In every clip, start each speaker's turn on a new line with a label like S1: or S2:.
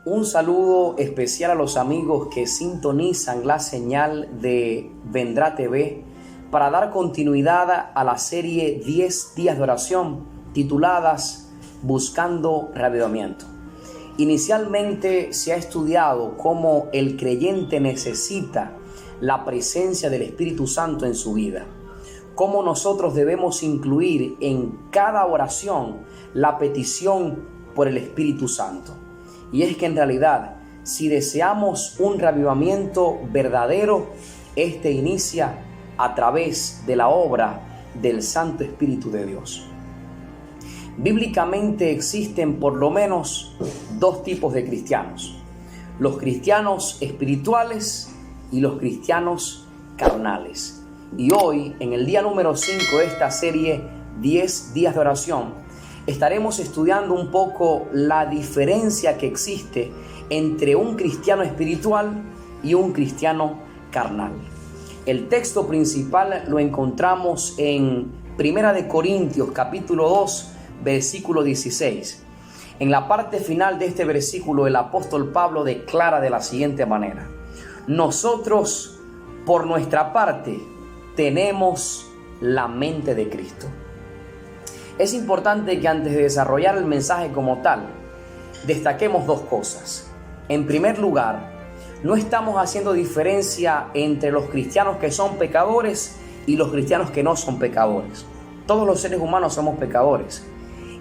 S1: Un saludo especial a los amigos que sintonizan la señal de Vendrá TV para dar continuidad a la serie 10 días de oración tituladas Buscando Reavivamiento. Inicialmente se ha estudiado cómo el creyente necesita la presencia del Espíritu Santo en su vida, cómo nosotros debemos incluir en cada oración la petición por el Espíritu Santo. Y es que en realidad, si deseamos un reavivamiento verdadero, este inicia a través de la obra del Santo Espíritu de Dios. Bíblicamente existen por lo menos dos tipos de cristianos: los cristianos espirituales y los cristianos carnales. Y hoy, en el día número 5 de esta serie 10 días de oración, estaremos estudiando un poco la diferencia que existe entre un cristiano espiritual y un cristiano carnal. El texto principal lo encontramos en 1 Corintios capítulo 2, versículo 16. En la parte final de este versículo, el apóstol Pablo declara de la siguiente manera: nosotros, por nuestra parte, tenemos la mente de Cristo. Es importante que antes de desarrollar el mensaje como tal, destaquemos dos cosas. En primer lugar, no estamos haciendo diferencia entre los cristianos que son pecadores y los cristianos que no son pecadores. Todos los seres humanos somos pecadores.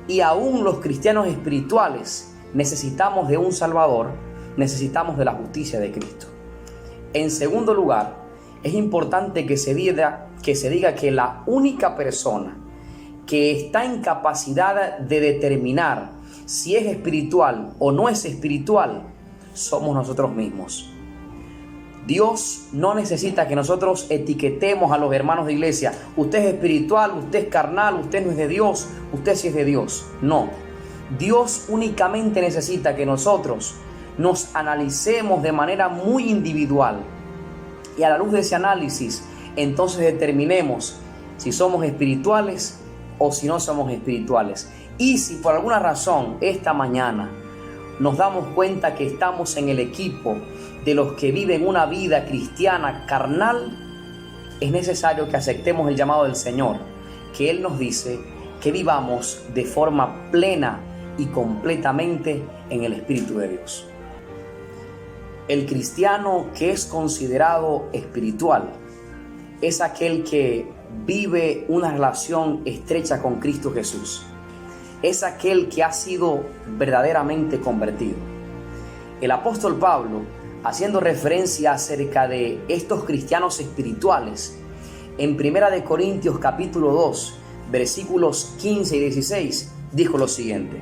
S1: Y aún los cristianos espirituales necesitamos de un Salvador, necesitamos de la justicia de Cristo. En segundo lugar, es importante que se diga que la única persona que está en capacidad de determinar si es espiritual o no es espiritual, somos nosotros mismos. Dios no necesita que nosotros etiquetemos a los hermanos de iglesia: usted es espiritual, usted es carnal, usted no es de Dios, usted sí es de Dios. No, Dios únicamente necesita que nosotros nos analicemos de manera muy individual, y a la luz de ese análisis entonces determinemos si somos espirituales o si no somos espirituales. Y si por alguna razón esta mañana nos damos cuenta que estamos en el equipo de los que viven una vida cristiana carnal, es necesario que aceptemos el llamado del Señor, que Él nos dice que vivamos de forma plena y completamente en el Espíritu de Dios. El cristiano que es considerado espiritual es aquel que vive una relación estrecha con Cristo Jesús. Es aquel que ha sido verdaderamente convertido. El apóstol Pablo, haciendo referencia acerca de estos cristianos espirituales, en 1 Corintios capítulo 2, versículos 15 y 16, dijo lo siguiente: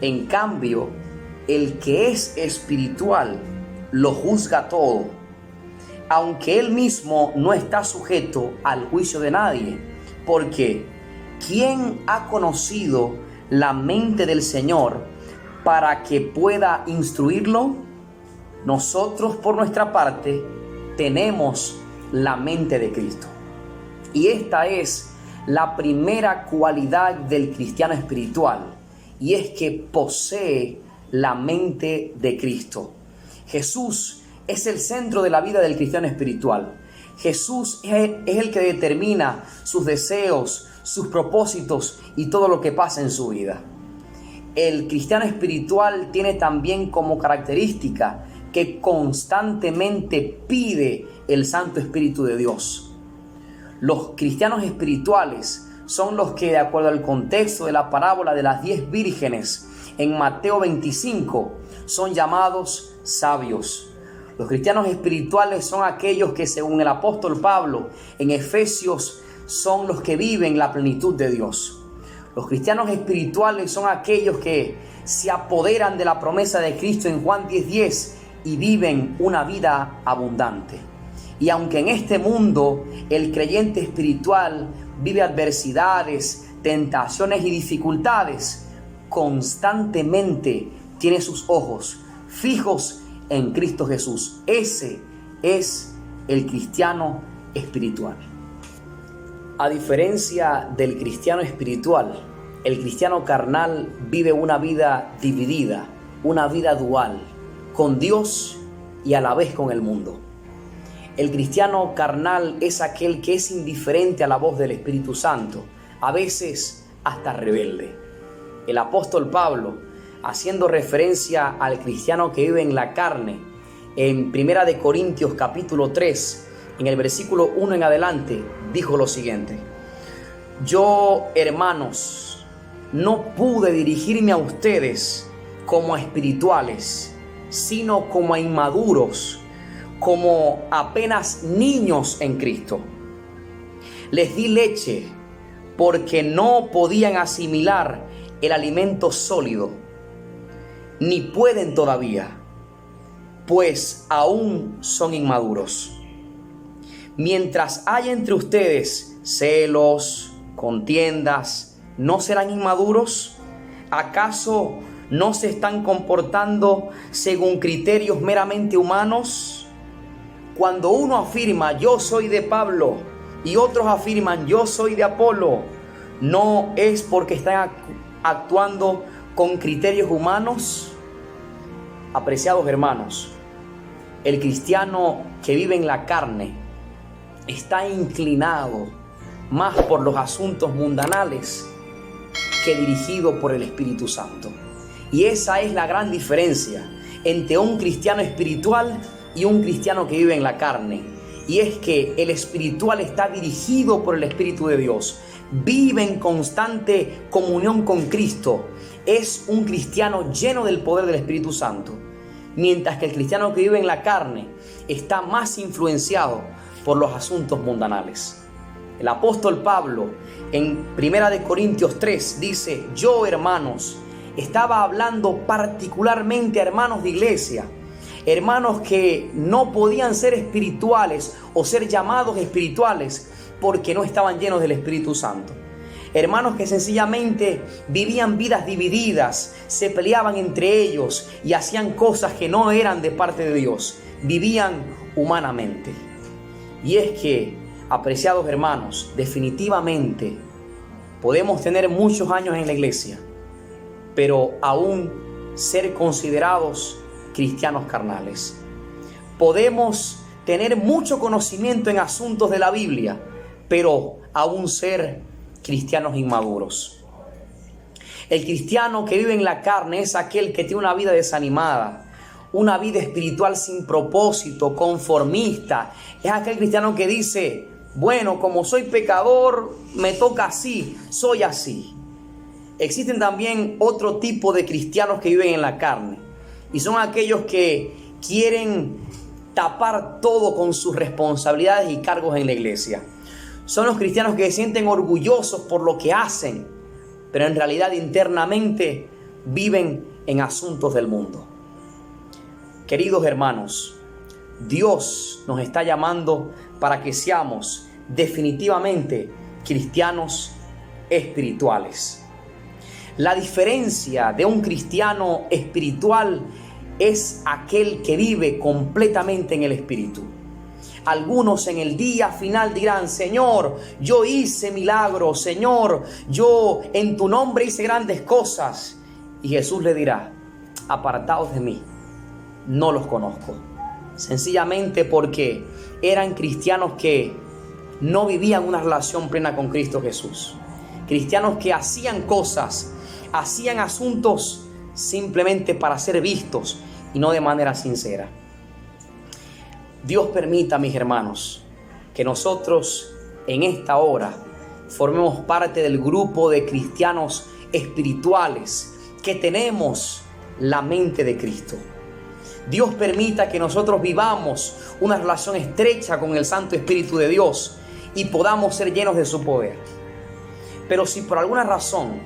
S1: en cambio, el que es espiritual lo juzga todo, aunque él mismo no está sujeto al juicio de nadie, porque ¿quién ha conocido la mente del Señor para que pueda instruirlo? Nosotros, por nuestra parte, tenemos la mente de Cristo. Y esta es la primera cualidad del cristiano espiritual, y es que posee la mente de Cristo. Jesús es el centro de la vida del cristiano espiritual. Jesús es el que determina sus deseos, sus propósitos y todo lo que pasa en su vida. El cristiano espiritual tiene también como característica que constantemente pide el Santo Espíritu de Dios. Los cristianos espirituales son los que, de acuerdo al contexto de la parábola de las 10 vírgenes en Mateo 25, son llamados sabios. Los cristianos espirituales son aquellos que, según el apóstol Pablo en Efesios, son los que viven la plenitud de Dios. Los cristianos espirituales son aquellos que se apoderan de la promesa de Cristo en Juan 10:10 y viven una vida abundante. Y aunque en este mundo el creyente espiritual vive adversidades, tentaciones y dificultades, constantemente tiene sus ojos fijos en Cristo Jesús. Ese es el cristiano espiritual. A diferencia del cristiano espiritual, el cristiano carnal vive una vida dividida, una vida dual. con Dios y a la vez con el mundo. El cristiano carnal es aquel que es indiferente a la voz del Espíritu Santo, a veces hasta rebelde. El apóstol Pablo, haciendo referencia al cristiano que vive en la carne, en 1 de Corintios capítulo 3, en el versículo 1 en adelante, dijo lo siguiente: yo, hermanos, no pude dirigirme a ustedes como a espirituales, sino como a inmaduros, como apenas niños en Cristo. Les di leche porque no podían asimilar el alimento sólido, ni pueden todavía, pues aún son inmaduros. Mientras haya entre ustedes celos, contiendas, ¿no serán inmaduros? ¿Acaso no se están comportando según criterios meramente humanos? Cuando uno afirma yo soy de Pablo y otros afirman yo soy de Apolo, ¿no es porque están actuando con criterios humanos? Apreciados hermanos, el cristiano que vive en la carne está inclinado más por los asuntos mundanales que dirigido por el Espíritu Santo. Y esa es la gran diferencia entre un cristiano espiritual y un cristiano que vive en la carne. Y es que el espiritual está dirigido por el Espíritu de Dios, vive en constante comunión con Cristo, es un cristiano lleno del poder del Espíritu Santo. Mientras que el cristiano que vive en la carne está más influenciado por los asuntos mundanales. El apóstol Pablo en 1 de Corintios 3 dice: yo, hermanos, estaba hablando particularmente a hermanos de iglesia, hermanos que no podían ser espirituales o ser llamados espirituales porque no estaban llenos del Espíritu Santo. Hermanos que sencillamente vivían vidas divididas, se peleaban entre ellos y hacían cosas que no eran de parte de Dios, vivían humanamente. Y es que, apreciados hermanos, definitivamente podemos tener muchos años en la iglesia, pero aún ser considerados cristianos carnales. Podemos tener mucho conocimiento en asuntos de la Biblia, pero aún ser cristianos inmaduros. El cristiano que vive en la carne es aquel que tiene una vida desanimada, una vida espiritual sin propósito, conformista. Es aquel cristiano que dice: bueno, como soy pecador, me toca así, soy así. Existen también otro tipo de cristianos que viven en la carne, y son aquellos que quieren tapar todo con sus responsabilidades y cargos en la iglesia. Son los cristianos que se sienten orgullosos por lo que hacen, pero en realidad internamente viven en asuntos del mundo. Queridos hermanos, Dios nos está llamando para que seamos definitivamente cristianos espirituales. La diferencia de un cristiano espiritual es aquel que vive completamente en el Espíritu. Algunos en el día final dirán: Señor, yo hice milagros, Señor, yo en tu nombre hice grandes cosas. Y Jesús le dirá: apartaos de mí, no los conozco. Sencillamente porque eran cristianos que no vivían una relación plena con Cristo Jesús. Cristianos que hacían cosas, hacían asuntos simplemente para ser vistos y no de manera sincera. Dios permita, mis hermanos, que nosotros en esta hora formemos parte del grupo de cristianos espirituales que tenemos la mente de Cristo. Dios permita que nosotros vivamos una relación estrecha con el Santo Espíritu de Dios y podamos ser llenos de su poder. Pero si por alguna razón,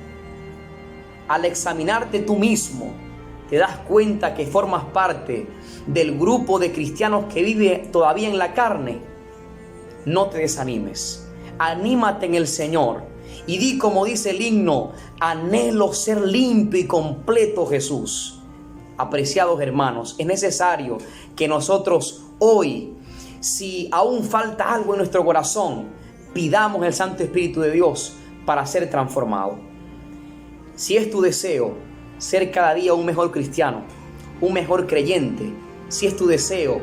S1: al examinarte tú mismo, te das cuenta que formas parte del grupo de cristianos que vive todavía en la carne, no te desanimes. Anímate en el Señor y di como dice el himno: anhelo ser limpio y completo, Jesús. Apreciados hermanos, es necesario que nosotros hoy, si aún falta algo en nuestro corazón, pidamos el Santo Espíritu de Dios para ser transformado. Si es tu deseo ser cada día un mejor cristiano, un mejor creyente, si es tu deseo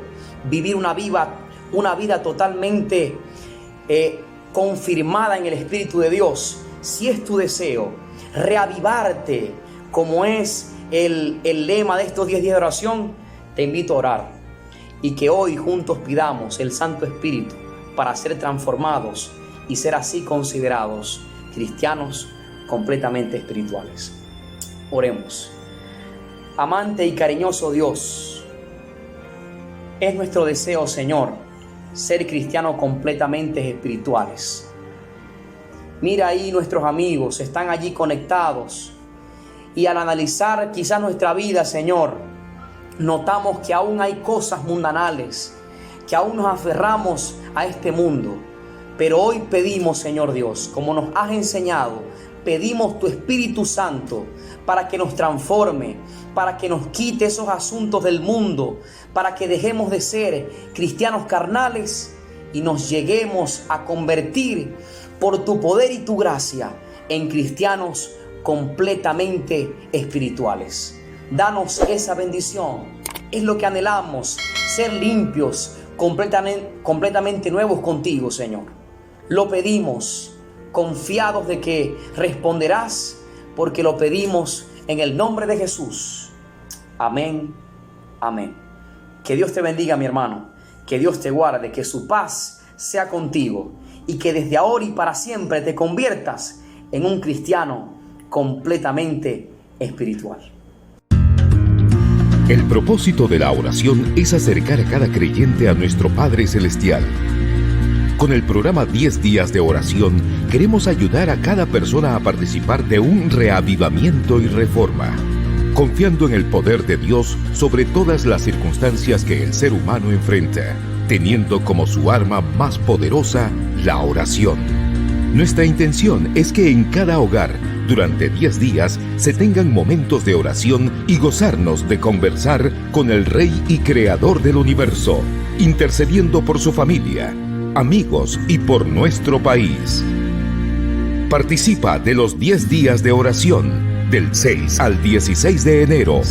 S1: vivir una vida totalmente confirmada en el Espíritu de Dios, si es tu deseo reavivarte, como es el lema de estos 10 días de oración, te invito a orar y que hoy juntos pidamos el Santo Espíritu para ser transformados y ser así considerados cristianos completamente espirituales. Oremos. Amante y cariñoso Dios, es nuestro deseo, Señor, ser cristianos completamente espirituales. Mira ahí, nuestros amigos están allí conectados, y al analizar quizás nuestra vida, Señor, notamos que aún hay cosas mundanales, que aún nos aferramos a este mundo. Pero hoy pedimos, Señor Dios, como nos has enseñado, pedimos tu Espíritu Santo para que nos transforme, para que nos quite esos asuntos del mundo, para que dejemos de ser cristianos carnales y nos lleguemos a convertir por tu poder y tu gracia en cristianos completamente espirituales. Danos esa bendición. Es lo que anhelamos, ser limpios, completamente nuevos contigo, Señor. Lo pedimos confiados de que responderás, porque lo pedimos en el nombre de Jesús. Amén, amén. Que Dios te bendiga, mi hermano. Que Dios te guarde, que su paz sea contigo y que desde ahora y para siempre te conviertas en un cristiano completamente espiritual.
S2: El propósito de la oración es acercar a cada creyente a nuestro Padre Celestial. Con el programa 10 días de oración, queremos ayudar a cada persona a participar de un reavivamiento y reforma, confiando en el poder de Dios sobre todas las circunstancias que el ser humano enfrenta, teniendo como su arma más poderosa la oración. Nuestra intención es que en cada hogar, durante 10 días, se tengan momentos de oración y gozarnos de conversar con el Rey y Creador del universo, intercediendo por su familia, amigos y por nuestro país. Participa de los 10 días de oración, del 6 al 16 de enero.